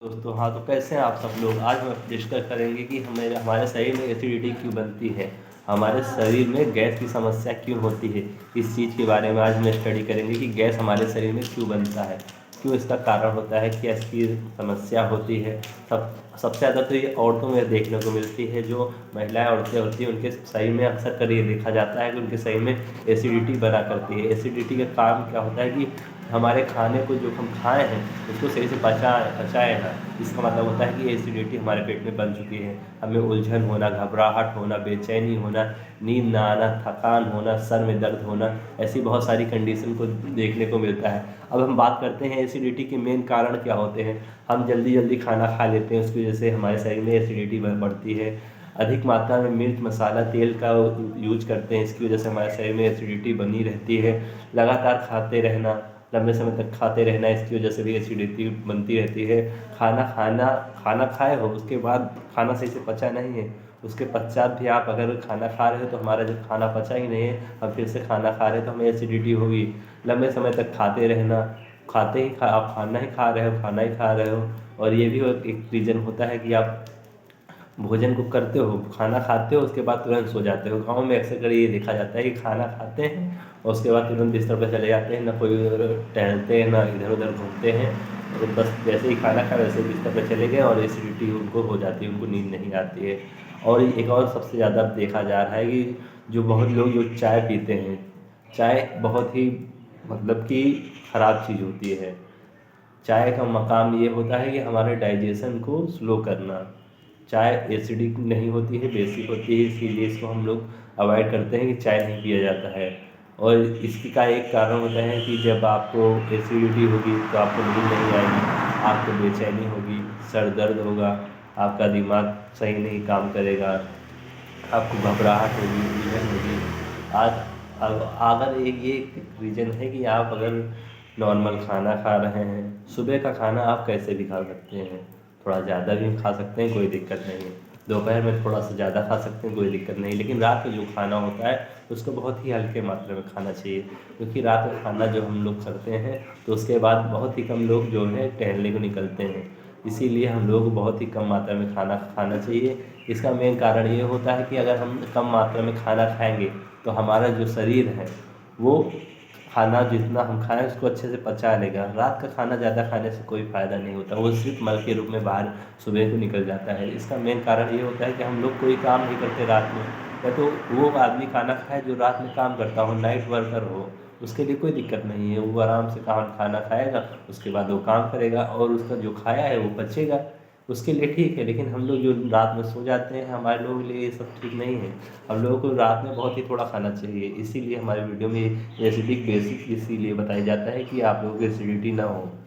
दोस्तों हाँ, तो कैसे हैं आप सब लोग। आज हम डिस्कस करेंगे कि हमारे शरीर में एसिडिटी क्यों बनती है, हमारे शरीर में गैस की समस्या क्यों होती है। इस चीज़ के बारे में आज हम स्टडी करेंगे कि गैस हमारे शरीर में क्यों बनता है, क्यों इसका कारण होता है, क्या इसकी समस्या होती है। सबसे ज़्यादा तो ये औरतों में देखने को मिलती है। जो महिलाएं औरतें होती हैं उनके शरीर में अक्सर कर ये देखा जाता है कि उनके शरीर में एसिडिटी बना करती है। एसिडिटी का कारण क्या होता है कि हमारे खाने को जो हम खाए हैं उसको सही से पचाए ना। इसका मतलब होता है कि एसिडिटी हमारे पेट में बन चुकी है। हमें उलझन होना, घबराहट होना, बेचैनी होना, नींद ना आना, थकान होना, सर में दर्द होना, ऐसी बहुत सारी कंडीशन को देखने को मिलता है। अब हम बात करते हैं एसिडिटी के मेन कारण क्या होते हैं। हम जल्दी जल्दी खाना खा लेते हैं, उसकी वजह से हमारे शरीर में एसिडिटी बढ़ती है। अधिक मात्रा में मिर्च मसाला तेल का यूज करते हैं, इसकी वजह से हमारे शरीर में एसिडिटी बनी रहती है। लगातार खाते रहना, लंबे समय तक खाते रहना, इसकी वजह से भी एसिडिटी बनती रहती है। खाना खाए हो, उसके बाद खाना सही से पचा नहीं है, उसके पश्चात भी आप अगर खाना खा रहे हो तो हमारा जब खाना पचा ही नहीं है, हम फिर से खाना खा रहे हैं तो हमें एसिडिटी होगी। लंबे समय तक खाते रहना, आप खाना ही खा रहे हो, खाना ही खा रहे हो। और ये भी एक रीज़न होता है कि आप भोजन को करते हो, खाना खाते हो, उसके बाद तुरंत सो जाते हो। गाँव में अक्सर ये देखा जाता है कि खाना खाते हैं और उसके बाद तुरंत बिस्तर पर चले जाते हैं, ना कोई टहलते हैं ना इधर उधर घूमते हैं। और बस जैसे ही खाना खाया वैसे ही बिस्तर पर चले गए और एसिडिटी उनको हो जाती है, उनको नींद नहीं आती है। और एक और सबसे ज़्यादा देखा जा रहा है कि जो बहुत लोग जो चाय पीते हैं, चाय बहुत ही मतलब कि ख़राब चीज़ होती है। चाय का मकाम ये होता है कि हमारे डाइजेशन को स्लो करना। चाय एसिडिक नहीं होती है, बेसिक होती है, इसीलिए इसको हम लोग अवॉइड करते हैं कि चाय नहीं पिया जाता है। और इसका एक कारण होता है कि जब आपको एसिडिटी होगी तो आपको नींद नहीं आएगी, आपको बेचैनी होगी, सर दर्द होगा, आपका दिमाग सही नहीं काम करेगा, आपको घबराहट होगी, उलझन होगी। आज अब अगर ये रीज़न है कि आप अगर नॉर्मल खाना खा रहे हैं, सुबह का खाना आप कैसे भी खा सकते हैं, थोड़ा ज़्यादा भी खा सकते हैं, कोई दिक्कत नहीं है। दोपहर में थोड़ा सा ज़्यादा खा सकते हैं, कोई दिक्कत नहीं। लेकिन रात में जो खाना होता है उसको बहुत ही हल्के मात्रा में खाना चाहिए, क्योंकि रात में खाना जो हम लोग करते हैं तो उसके बाद बहुत ही कम लोग जो है टहलने को निकलते हैं। इसीलिए हम लोग को बहुत ही कम मात्रा में खाना खाना चाहिए। इसका मेन कारण ये होता है कि अगर हम कम मात्रा में खाना खाएंगे तो हमारा जो शरीर है वो खाना जितना हम खाएं उसको अच्छे से पचा लेगा। रात का खाना ज़्यादा खाने से कोई फ़ायदा नहीं होता, वो सिर्फ मल के रूप में बाहर सुबह को निकल जाता है। इसका मेन कारण ये होता है कि हम लोग कोई काम नहीं करते रात में, या तो वो आदमी खाना खाए जो रात में काम करता हो, नाइट वर्कर हो, उसके लिए कोई दिक्कत नहीं है, वो आराम से खाना खाएगा, उसके बाद वो काम करेगा और उसका जो खाया है वो पचेगा, उसके लिए ठीक है। लेकिन हम लोग जो रात में सो जाते हैं, हमारे लोगों के लिए ये सब ठीक नहीं है। हम लोगों को रात में बहुत ही थोड़ा खाना चाहिए। इसीलिए हमारे वीडियो में एसिडिक बेसिक इसीलिए बताया जाता है कि आप लोगों को एसिडिटी ना हो।